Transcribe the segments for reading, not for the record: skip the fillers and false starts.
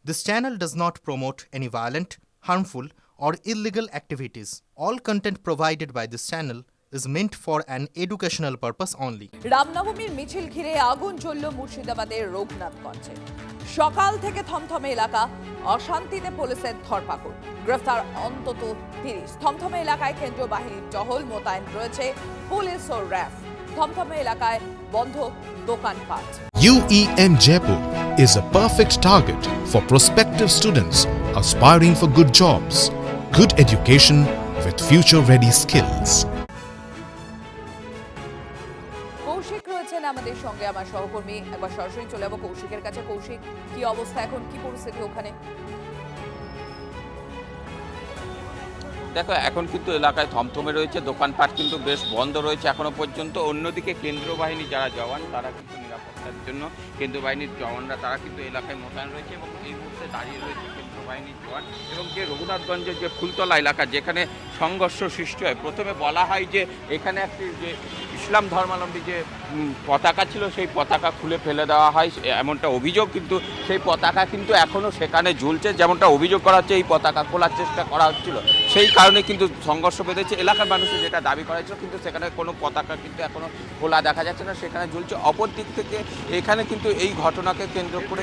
This channel does not promote any violent, harmful, or illegal activities. All content provided by this channel is meant for an educational purpose only. রামনবমীর মিছিল ঘিরে আগুন জ্বলল মুর্শিদাবাদের রঘুনাথগঞ্জে। সকাল থেকে থমথমে এলাকা, অশান্তিতে পুলিশের ধরপাকড়, গ্রেফতার অন্তত 30। থমথমে এলাকায় কেন্দ্রীয় বাহিনীর টহল মোতায়েন রয়েছে, পুলিশ ও র্যাফ। থমথমে এলাকায় বন্ধ দোকানপাট। UEM Jaipur is a perfect target for prospective students aspiring for good jobs, good education with future-ready skills. Kaushik রয়েছেন আমাদের সঙ্গে, আমার সহকর্মী। একবার সরাসরি চলে যাবো কৌশিকের কাছে। কৌশিক, কি অবস্থা এখন, কি পরিস্থিতি ওখানে? দেখো, এখন কিন্তু এলাকায় থমথমে রয়েছে, দোকানপাট কিন্তু বেশ বন্ধ রয়েছে এখনো পর্যন্ত। অন্যদিকে কেন্দ্রীয় বাহিনী যারা জওয়ান, তারা কিন্তু নিরাপত্তার জন্য কেন্দ্রীয় বাহিনীর জওয়ানরা তারা কিন্তু এলাকায় মোতায়েন রয়েছে এবং এই মুহূর্তে দাঁড়িয়ে রয়েছে কেন্দ্রীয় বাহিনীর জওয়ান। এবং যে রঘুনাথগঞ্জের যে ফুলতলা এলাকা, যেখানে সংঘর্ষ সৃষ্টি হয়, প্রথমে বলা হয় যে এখানে একটি যে ইসলাম ধর্মাবলম্বী যে পতাকা ছিল, সেই পতাকা খুলে ফেলে দেওয়া হয়, এমনটা অভিযোগ। কিন্তু সেই পতাকা কিন্তু এখনও সেখানে ঝুলছে, যেমনটা অভিযোগ করা হচ্ছে এই পতাকা খোলার চেষ্টা করা হচ্ছিল। সেই কারণে কিন্তু সংঘর্ষ বেঁধেছে। এলাকার মানুষের যেটা দাবি করা হয়েছিল, কিন্তু সেখানে কোনো পতাকা কিন্তু এখনও খোলা দেখা যাচ্ছে না, সেখানে ঝুলছে। অপর দিক থেকে এখানে কিন্তু এই ঘটনাকে কেন্দ্র করে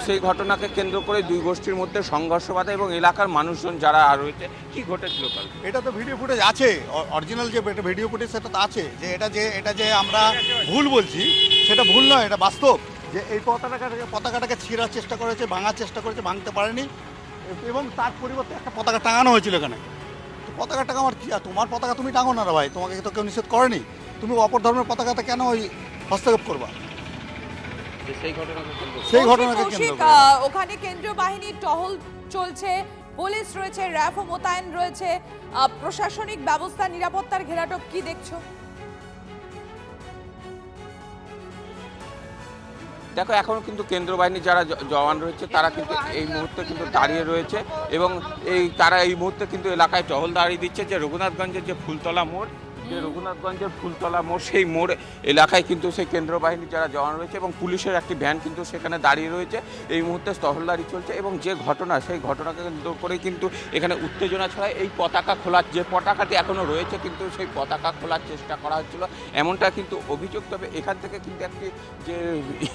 সেই ঘটনাকে কেন্দ্র করে দুই গোষ্ঠীর মধ্যে সংঘর্ষ বাধে এবং এলাকার মানুষজন যারা রয়েছে। কি ঘটেছিল কাল? এটা তো ভিডিও ফুটেজ আছে, অরিজিনাল যে ভিডিও ফুটেজ সেটা তো আছে। যে এটা যে আমরা ভুল বলছি, সেটা ভুল নয়, এটা বাস্তব। যে এই পতাকাটাকে ছিঁড়ার চেষ্টা করেছে, ভাঙার চেষ্টা করেছে, ভাঙতে পারেনি এবং তার পরিবর্তে একটা পতাকা টাঙানো হয়েছিল এখানে। তো পতাকা টাঙানোর কি, তোমার পতাকা তুমি টাঙো না রে ভাই, তোমাকে তো কেউ নিষেধ করেনি। তুমি অপর ধর্মের পতাকাতে কেন ওই হস্তক্ষেপ করবা? সেই ঘটনাকে কেন্দ্র করে ওখানে কেন্দ্রীয় বাহিনীর টহল চলছে, পুলিশ রয়েছে, র্যাফও মোতায়েন রয়েছে, প্রশাসনিক ব্যবস্থা, নিরাপত্তার ঘেরাটোপ কি দেখছো? দেখো, এখনও কিন্তু কেন্দ্র বাহিনীর যারা জওয়ান রয়েছে তারা কিন্তু এই মুহূর্তে কিন্তু দাঁড়িয়ে রয়েছে এবং তারা এই মুহূর্তে কিন্তু এলাকায় টহল দাঁড়িয়ে দিচ্ছে। যে রঘুনাথগঞ্জের যে ফুলতলা মোড়, সেই মোড় এলাকায় কিন্তু সেই কেন্দ্র বাহিনীর যারা জওয়ান রয়েছে এবং পুলিশের একটি ভ্যান কিন্তু সেখানে দাঁড়িয়ে রয়েছে। এই মুহূর্তে টহলদারি চলছে এবং যে ঘটনা, সেই ঘটনাকে কেন্দ্র করে কিন্তু এখানে উত্তেজনা ছড়ায়। এই পতাকা খোলার যে পতাকাটি এখনও রয়েছে, কিন্তু সেই পতাকা খোলার চেষ্টা করা হচ্ছিল, এমনটা কিন্তু অভিযোগ। তবে এখান থেকে কিন্তু একটি যে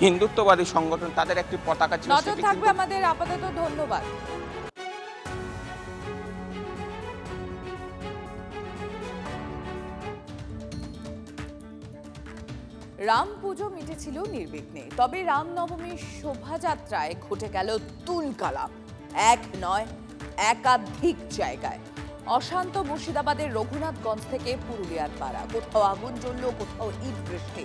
হিন্দুত্ববাদী সংগঠন, তাদের একটি পতাকা ছিল। নজর থাকবে আমাদের। আপাতত ধন্যবাদ। রাম পুজো মিটেছিল নির্বিঘ্নে, তবে রামনবমীর শোভাযাত্রায় ঘটে গেল তুলকালাম। এক নয়, একাধিক জায়গায়। অশান্ত মুর্শিদাবাদের রঘুনাথগঞ্জ থেকে পুরুলিয়ার পাড়া, কোথাও আগুন জ্বলল, কোথাও ইট বৃষ্টি।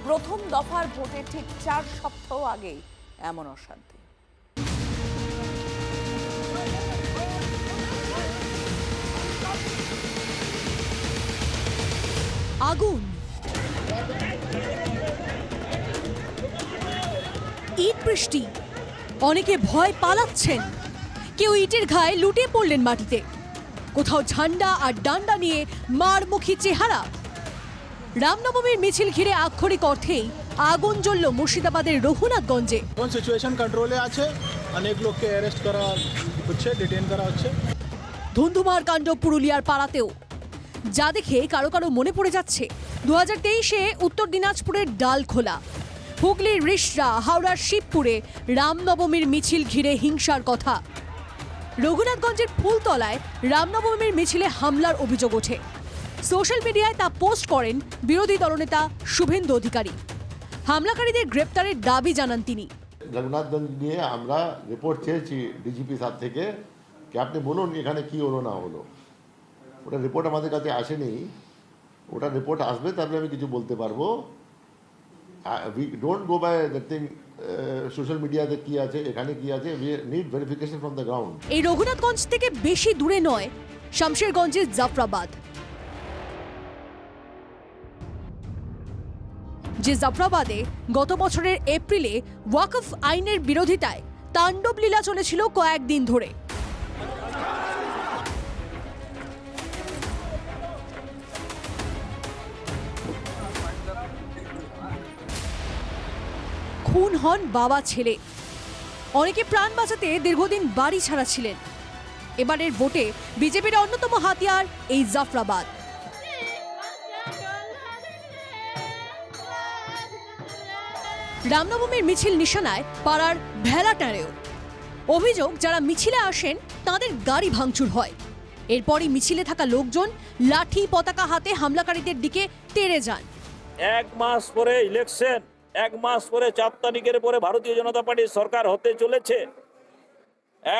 প্রথম দফার ভোটের ঠিক 4 সপ্তাহ আগেই এমন অশান্তি। আগুন, ইট বৃষ্টি, অনেকে ভয় পালাচ্ছেন, কেউ ইটের ঘায়ে লুটিয়ে পড়লেন মাটিতে, কোথাও ঝান্ডা আর ডান্ডা নিয়ে মারমুখী চেহারা। রামনবমীর মিছিল ঘিরে আক্ষরিক অর্থেই আগুন জ্বলল মুর্শিদাবাদের রঘুনাথগঞ্জে। কোন সিচুয়েশন কন্ট্রোলে আছে, অনেক লোককে অ্যারেস্ট করা হচ্ছে, ডিটেইন করা হচ্ছে। ধুন্ধুমার কাণ্ড পুরুলিয়ার পাড়াতেও, যা দেখে কারো কারো মনে পড়ে যাচ্ছে 2023-এ উত্তর দিনাজপুরের ডালখোলা, হুগলির রিষড়া, হাওড়ার শিবপুরে রামনবমীর মিছিল ঘিরে হিংসার কথা। রঘুনাথগঞ্জের ফুলতলায় রামনবমীর মিছিলে হামলার অভিযোগ ওঠে। সোশ্যাল মিডিয়ায় তা পোস্ট করেন বিরোধী দলনেতা শুভেন্দু অধিকারী। হামলাকারীদের গ্রেপ্তারের দাবি জানান তিনি। রঘুনাথগঞ্জ নিয়ে আমরা রিপোর্ট চেয়েছি ডিজিপি স্যার থেকে, কি আপনি বলুন এখানে কি হলো না হলো। ওটা রিপোর্ট আমাদের কাছে আসেনি, ওটা রিপোর্ট আসবে তাহলে আমি কিছু বলতে পারবো। We don't go by that thing social মিডিয়াতে কি আছে, এখানে কি আছে, we need verification from the ground. এই রঘুনাথগঞ্জ থেকে বেশি দূরে নয় শামশেরগঞ্জের জাফরাবাদ, যে জাফরাবাদে গত বছরের এপ্রিলে ওয়াকফ আইনের বিরোধিতায় তাণ্ডব লীলা চলেছিল কয়েকদিন ধরে। খুন হন বাবা ছেলে, অনেকে প্রাণ বাঁচাতে দীর্ঘদিন বাড়ি ছাড়া ছিলেন। এবারের ভোটে বিজেপির অন্যতম হাতিয়ার এই জাফরাবাদ। রামনবমীর মিছিল নিশানায় পাড়ার ভেলাটারেও। অভিযোগ, যারা মিছিলে আসেন তাদের গাড়ি ভাঙচুর হয়। এরপরই মিছিলে থাকা লোকজন লাঠি পতাকা হাতে হামলাকারীদের দিকে তেড়ে যান। এক মাস পরে ইলেকশন, এক মাস পরে 4 তারিখের পরে ভারতীয় জনতা পার্টির সরকার হতে চলেছে।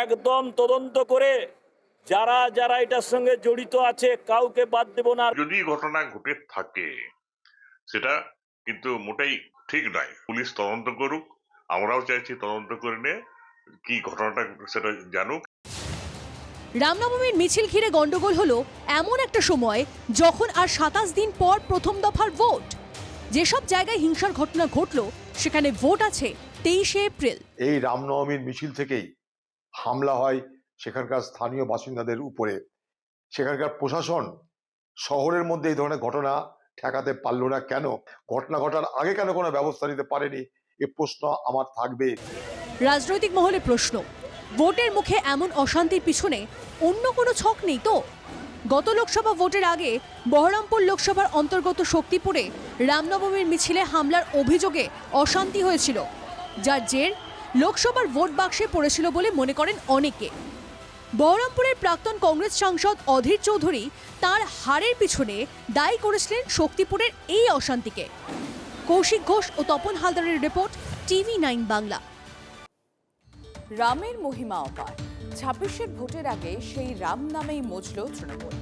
একদম তদন্ত করে যারা যারা এটার সঙ্গে জড়িত আছে কাউকে বাদ দেব না। যদি ঘটনা ঘটে থাকে সেটা কিন্তু মোটেই ঠিক নয়। পুলিশ তদন্ত করুক, আমরাও চাইছি তদন্ত করে নিয়ে কি ঘটনাটা সেটা জানুক। রামনবমীর মিছিল ঘিরে গন্ডগোল হলো এমন একটা সময় যখন আর 27 দিন পর প্রথম দফার ভোট। যেসব জায়গায় হিংসার ঘটনা ঘটল সেখানে ভোট আছে 23শে এপ্রিল। এই রামনবমীর মিছিল থেকেই হামলা হয় সেখানকার স্থানীয় বাসিন্দাদের উপরে। সেখানকার প্রশাসন শহরের মধ্যে এই ধরনের ঘটনা ঠেকাতে পারল না কেন? ঘটনা ঘটার আগে কেন কোনো ব্যবস্থা নিতে পারেনি? এ প্রশ্ন আমার থাকবে। রাজনৈতিক মহলে প্রশ্ন, ভোটের মুখে এমন অশান্তির পিছনে অন্য কোনো ছক নেই তো? গত লোকসভা ভোটের আগে বহরমপুর লোকসভার অন্তর্গত শক্তিপুরে রামনবমীর মিছিলে হামলার অভিযোগে অশান্তি হয়েছিল, যার জের লোকসভার ভোট বাক্সে পড়েছিল বলে মনে করেন অনেকে। বহরমপুরের প্রাক্তন কংগ্রেস সাংসদ অধীর চৌধুরী তার হারের পিছনে দায়ী করেছিলেন শক্তিপুরের এই অশান্তিকে। কৌশিক ঘোষ ও তপন হালদারের রিপোর্ট, TV9 বাংলা। রামের মহিমা অপার। 26-এর ভোটের আগে সেই রাম নামেই মজল তৃণমূল।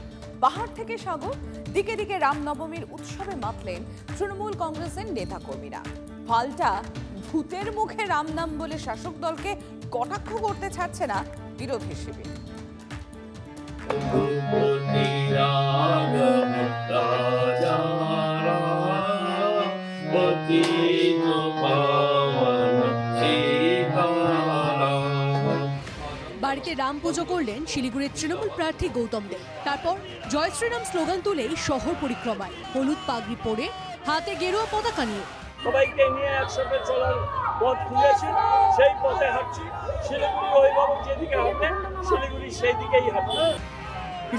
পাহাড় থেকে সাগর, দিকে দিকে রামনবমীর উৎসবে মাতলেন তৃণমূল কংগ্রেসের নেতাকর্মীরা। পাল্টা ভূতের মুখে রাম নাম বলে শাসক দলকে কটাক্ষ করতে ছাড়ছে না বিরোধী শিবির। বাড়িতে রাম পুজো করলেন শিলিগুড়ির তৃণমূল প্রার্থী গৌতম দেব। তারপর জয় শ্রীরাম স্লোগান তুলেই শহর পরিক্রমায়, হলুদ পাগড়ি পরে, হাতে গেরুয়া পতাকা নিয়ে। সবাইকে নিয়ে একসাথে চলার পথ খুলেছি, সেই পথে হাঁটছি। শিলিগুড়ি অভিভাবক যেদিকে হাঁটে শিলিগুড়ি সেই দিকেই হাঁটবে।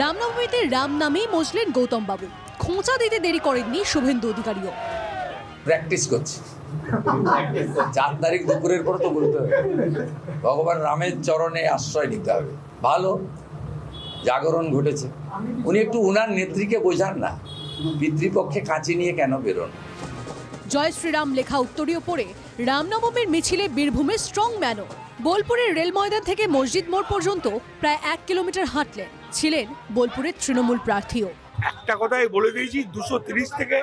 রামনবমীতে রাম নামেই মজলেন গৌতম বাবু। খোঁচা দিতে দেরি করেননি শুভেন্দু অধিকারীও। প্র্যাকটিস করছি, 4 তারিখ দুপুরের পর তো বলতে হবে ভগবান রামের চরণে আশ্রয় নিতে হবে। ভালো জাগরণ ঘটেছে। উনি একটু উনার নেত্রীকে বোঝান না, পিতৃপক্ষে কাঁচি নিয়ে কেন বেরোন। জয় শ্রীরাম লেখা উত্তরীয় পরে রামনবমীর মিছিলে বীরভূমের স্ট্রং ম্যানও বোলপুরের রেল ময়দান থেকে মসজিদ মোড় পর্যন্ত প্রায় 1 কিলোমিটার হাঁটলেন। ছিলেন বোলপুরের তৃণমূল প্রার্থীও। একটা কথাই বলে দিয়েছি, 230 থেকে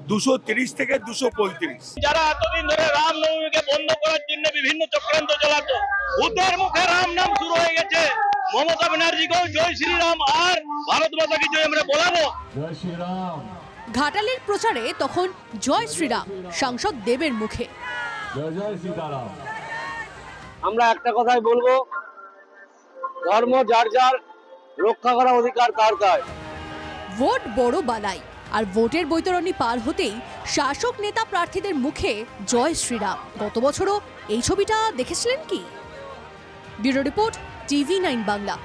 235। যারা এতদিন ধরে রামনবমীকে বন্ধ করার জন্য বিভিন্ন চক্রান্ত চালাতো, ভূতের মুখে রাম নাম শুরু হয়ে গেছে। মমতা ব্যানার্জিকেও জয় শ্রীরাম আর ভারত মাতাকে জয় আমরা বলাবো। জয় শ্রীরাম। ঘাটালের প্রচারে তখন জয় শ্রীরাম সাংসদ দেবের মুখে। জয় জয় সীতারাম। আমরা একটা কথাই বলবো, ধর্ম যার যার, রক্ষা করা অধিকার তার তার। ভোট বড় বালাই, আর ভোটের বৈতরণী পার হতেই শাসক নেতা প্রার্থীদের মুখে জয় শ্রীরাম। গত বছরও এই ছবিটা দেখেছিলেন কি? Bureau report, TV9 Bangla.